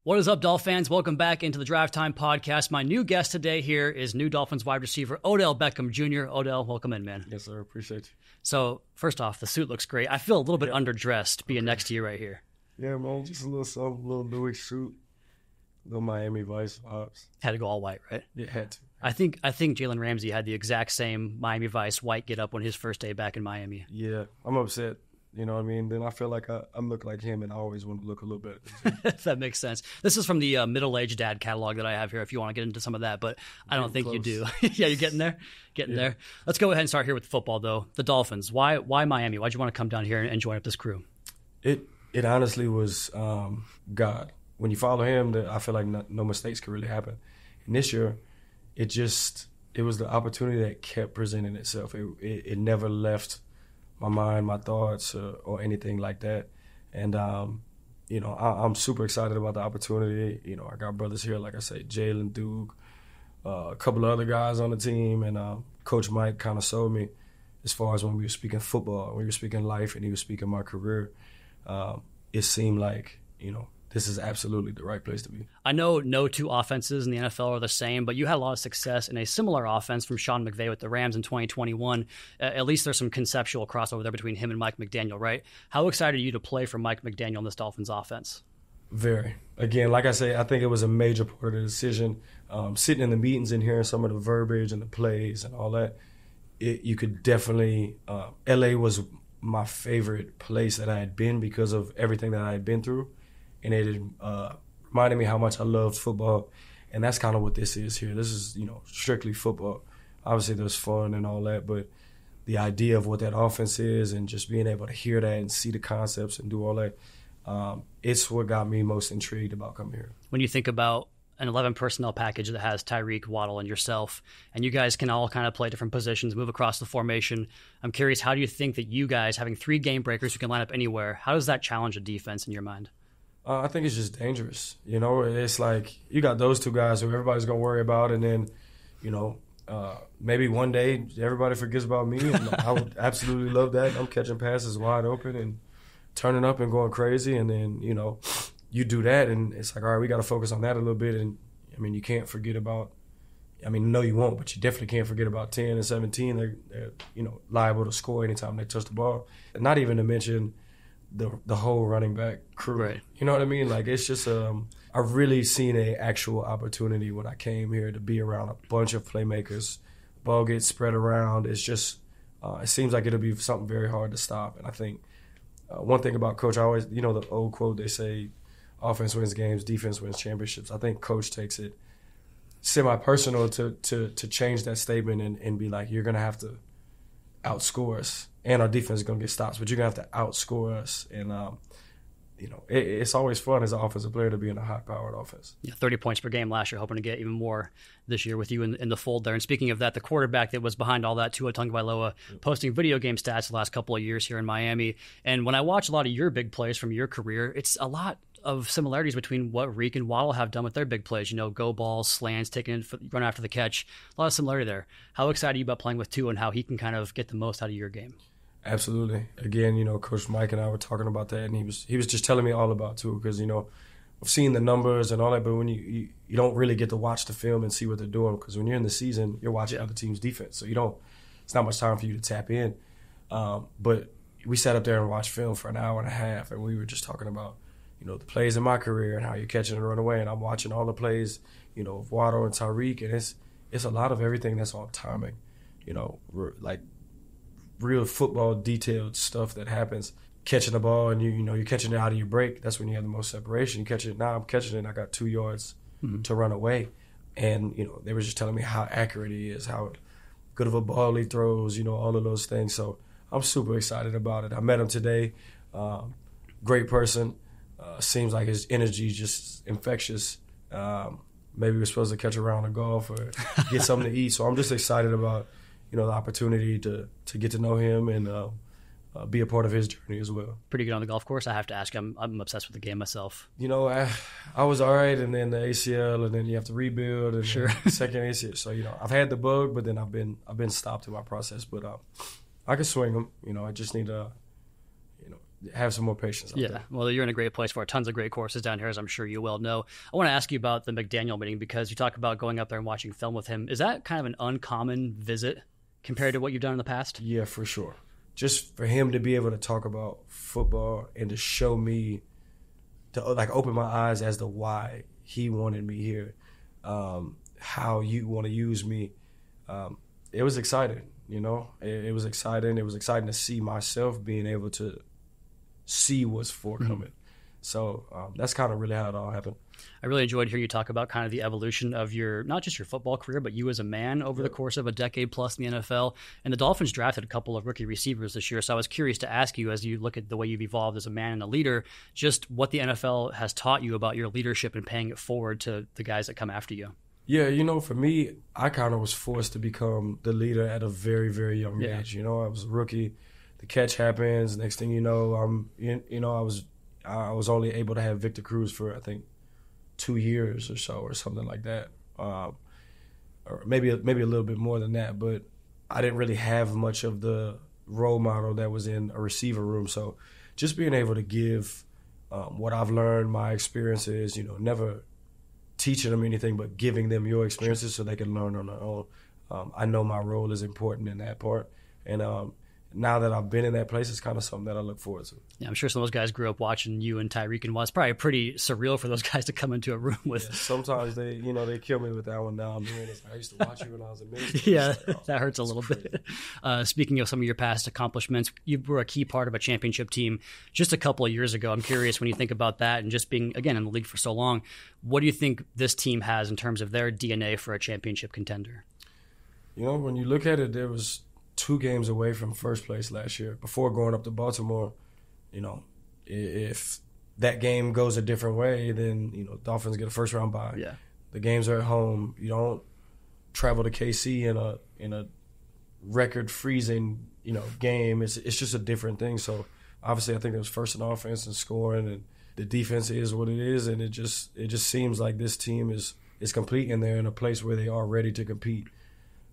What is up, Dolphin fans? Welcome back into the Drive Time Podcast. My new guest today here is new Dolphins wide receiver Odell Beckham Jr. Odell, welcome in, man. Yes, sir. Appreciate you. So, first off, the suit looks great. I feel a little bit underdressed being next to you right here. Yeah, man, just a little something, a little Louis suit, little Miami Vice vibes. Had to go all white, right? Yeah, had to. I think Jalen Ramsey had the exact same Miami Vice white get up on his first day back in Miami. Yeah, I'm upset. You know what I mean? Then I feel like I look like him, and I always want to look a little better. If that makes sense. This is from the middle-aged dad catalog that I have here if you want to get into some of that, but I don't think you do. Yeah, you're getting there? Getting there. Let's go ahead and start here with football, though. The Dolphins. Why Miami? Why'd you want to come down here and join up this crew? It honestly was God. When you follow him, I feel like no mistakes could really happen. And this year, it was the opportunity that kept presenting itself. It never left my mind, my thoughts, or anything like that. And, I'm super excited about the opportunity. You know, I got brothers here, like I say, Jalen, Duke, a couple of other guys on the team, and Coach Mike kind of sold me as far as when we were speaking football, when we were speaking life, and he was speaking my career. It seemed like, this is absolutely the right place to be. I know no two offenses in the NFL are the same, but you had a lot of success in a similar offense from Sean McVay with the Rams in 2021. At least there's some conceptual crossover there between him and Mike McDaniel, right? How excited are you to play for Mike McDaniel in this Dolphins offense? Very. Again, like I say, I think it was a major part of the decision. Sitting in the meetings and hearing some of the verbiage and the plays and all that, you could definitely LA was my favorite place that I had been because of everything that I had been through. And it reminded me how much I loved football. And that's kind of what this is here. This is, strictly football. Obviously, there's fun and all that, but the idea of what that offense is and just being able to hear that and see the concepts and do all that, it's what got me most intrigued about coming here. When you think about an 11 personnel package that has Tyreek, Waddle, and yourself, and you guys can all kind of play different positions, move across the formation, I'm curious, how do you think that you guys, having 3 game breakers who can line up anywhere, how does that challenge a defense in your mind? I think it's just dangerous. It's like you got those 2 guys who everybody's going to worry about, and then, maybe one day everybody forgets about me. And I would absolutely love that. I'm catching passes wide open and turning up and going crazy, and then, you do that, and it's like, all right, we got to focus on that a little bit. And, you can't forget about – no, you won't, but you definitely can't forget about 10 and 17. They're liable to score anytime they touch the ball. And not even to mention – the whole running back crew. Right. You know what I mean? Like, it's just I've really seen an actual opportunity when I came here to be around a bunch of playmakers. Ball gets spread around. It's just it seems like it'll be something very hard to stop. And I think one thing about Coach, I always, the old quote, they say offense wins games, defense wins championships. I think Coach takes it semi-personal to change that statement and be like, you're going to have to outscore us. And our defense is going to get stops, but you're going to have to outscore us. And, it's always fun as an offensive player to be in a high-powered offense. Yeah, 30 points per game last year, hoping to get even more this year with you in the fold there. And speaking of that, the quarterback that was behind all that, Tua Tagovailoa, posting video game stats the last couple of years here in Miami. And when I watch a lot of your big plays from your career, it's a lot of similarities between what Reek and Waddle have done with their big plays. Go balls, slants, taking run after the catch. A lot of similarity there. How excited are you about playing with Tua and how he can kind of get the most out of your game? Absolutely. Again, Coach Mike and I were talking about that, and he was just telling me all about Tua because, I've seen the numbers and all that, but when you don't really get to watch the film and see what they're doing because when you're in the season, you're watching other teams' defense, so it's not much time for you to tap in. But we sat up there and watched film for an hour and a half, and we were just talking about, the plays in my career and how you're catching and run away, and I'm watching all the plays, of Waddle and Tyreek, and it's a lot of everything that's on timing, like real football detailed stuff that happens. Catching the ball and you're catching it out of your break. That's when you have the most separation. You catch it. Now I'm catching it and I got 2 yards to run away. And, they were just telling me how accurate he is, how good of a ball he throws, all of those things. So I'm super excited about it. I met him today. Great person. Seems like his energy is just infectious. Maybe we're supposed to catch a round of golf or get something to eat. So I'm just excited about the opportunity to get to know him and be a part of his journey as well. Pretty good on the golf course, I have to ask. I'm obsessed with the game myself. I was all right, and then the ACL, and then you have to rebuild, and sure. The second ACL. So I've had the bug, but then I've been stopped in my process. But I can swing them. I just need to have some more patience out there. Well, you're in a great place for it. Tons of great courses down here, as I'm sure you well know. I want to ask you about the McDaniel meeting, because you talk about going up there and watching film with him. Is that kind of an uncommon visit compared to what you've done in the past? Yeah, for sure. Just for him to be able to talk about football and to show me, to like open my eyes as to why he wanted me here, how you want to use me. It was exciting, you know. It was exciting. It was exciting to see myself being able to see what's forthcoming. So that's kind of really how it all happened. I really enjoyed hearing you talk about kind of the evolution of your, not just your football career, but you as a man over the course of a decade plus in the NFL. And the Dolphins drafted a couple of rookie receivers this year. So I was curious to ask you, as you look at the way you've evolved as a man and a leader, just what the NFL has taught you about your leadership and paying it forward to the guys that come after you. Yeah, you know, for me, I kind of was forced to become the leader at a very, very young age. You know, I was a rookie. The catch happens. Next thing you know, I was only able to have Victor Cruz for, I think, 2 years or so, or something like that, or maybe a little bit more than that. But I didn't really have much of the role model that was in a receiver room. So just being able to give what I've learned, my experiences, you know, never teaching them anything, but giving them your experiences so they can learn on their own. I know my role is important in that part, and now that I've been in that place, it's kind of something that I look forward to. Yeah, I'm sure some of those guys grew up watching you and Tyreek, and it's probably pretty surreal for those guys to come into a room with. Yeah, sometimes they kill me with that one. Now I'm doing this. I used to watch you when I was a minister. Yeah, that hurts a little bit. Speaking of some of your past accomplishments, you were a key part of a championship team just a couple of years ago. I'm curious, when you think about that and just being, again, in the league for so long, what do you think this team has in terms of their DNA for a championship contender? You know, when you look at it, there was 2 games away from first place last year. Before going up to Baltimore, you know, if that game goes a different way, then, you know, Dolphins get a first round bye. Yeah. The games are at home. You don't travel to KC in a record freezing, you know, game. It's just a different thing. So obviously, I think it was first in offense and scoring, and the defense is what it is, and it just seems like this team is complete, and they're in a place where they are ready to compete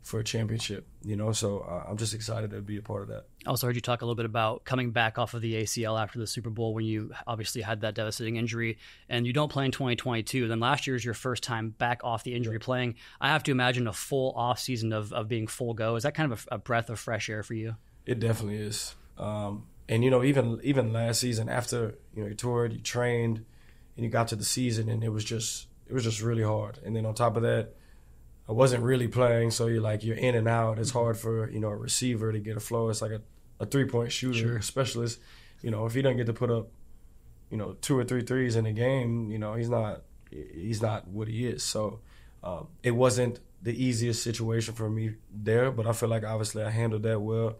for a championship, you know, so I'm just excited to be a part of that. I also heard you talk a little bit about coming back off of the ACL after the Super Bowl when you obviously had that devastating injury, and you don't play in 2022. Then last year is your first time back off the injury playing. I have to imagine a full off season of being full go. Is that kind of a breath of fresh air for you? It definitely is. And, you know, even last season, after, you know, you toured, you trained, and you got to the season, and it was just really hard. And then on top of that, I wasn't really playing, so you're in and out. It's hard for, you know, a receiver to get a flow. It's like a 3-point shooter, specialist. You know, if he doesn't get to put up, you know, 2 or 3 threes in a game, you know, he's not what he is. So it wasn't the easiest situation for me there, but I feel like obviously I handled that well.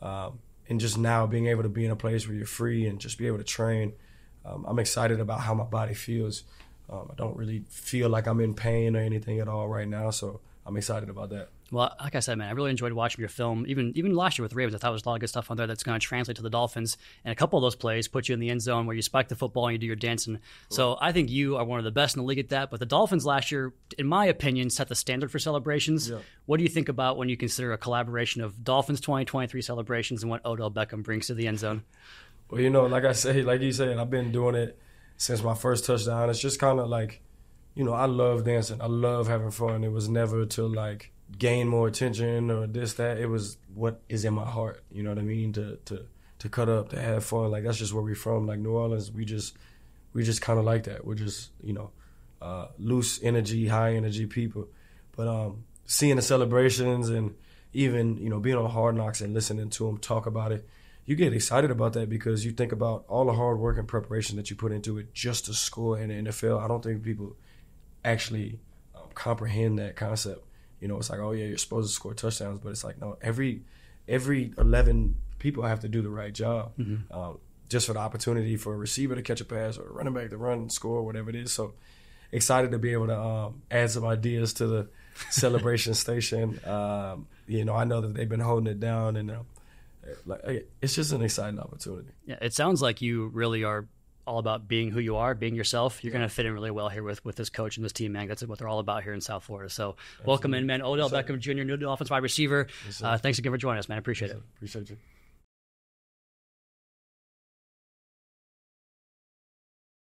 And just now being able to be in a place where you're free and just be able to train, I'm excited about how my body feels. I don't really feel like I'm in pain or anything at all right now, so I'm excited about that. Well, like I said, man, I really enjoyed watching your film. Even last year with the Ravens, I thought there was a lot of good stuff on there that's going to translate to the Dolphins. And a couple of those plays put you in the end zone where you spike the football and you do your dancing. Cool. So I think you are one of the best in the league at that. But the Dolphins last year, in my opinion, set the standard for celebrations. Yeah. What do you think about when you consider a collaboration of Dolphins 2023 celebrations and what Odell Beckham brings to the end zone? Well, you know, like you said, I've been doing it since my first touchdown. It's just kind of like, you know, I love dancing. I love having fun. It was never to like gain more attention or this, that. It was what is in my heart. You know what I mean? To cut up, to have fun. Like, that's just where we're from. Like, New Orleans, we just kind of like that. We're just, you know, loose energy, high energy people. But seeing the celebrations and even, you know, being on Hard Knocks and listening to them talk about it, you get excited about that because you think about all the hard work and preparation that you put into it just to score in the NFL. I don't think people actually comprehend that concept. You know, it's like, oh yeah, you're supposed to score touchdowns, but it's like, no, every 11 people have to do the right job. Mm-hmm. Just for the opportunity for a receiver to catch a pass or a running back to run and score, whatever it is. So excited to be able to add some ideas to the celebration station. You know, I know that they've been holding it down, and it's just an exciting opportunity. Yeah, it sounds like you really are all about being who you are, being yourself. You're going to fit in really well here with this coach and this team, man. That's what they're all about here in South Florida. So welcome in, man. Odell Beckham Jr., new Dolphins wide receiver. Thanks again for joining us, man. I appreciate it. Appreciate you.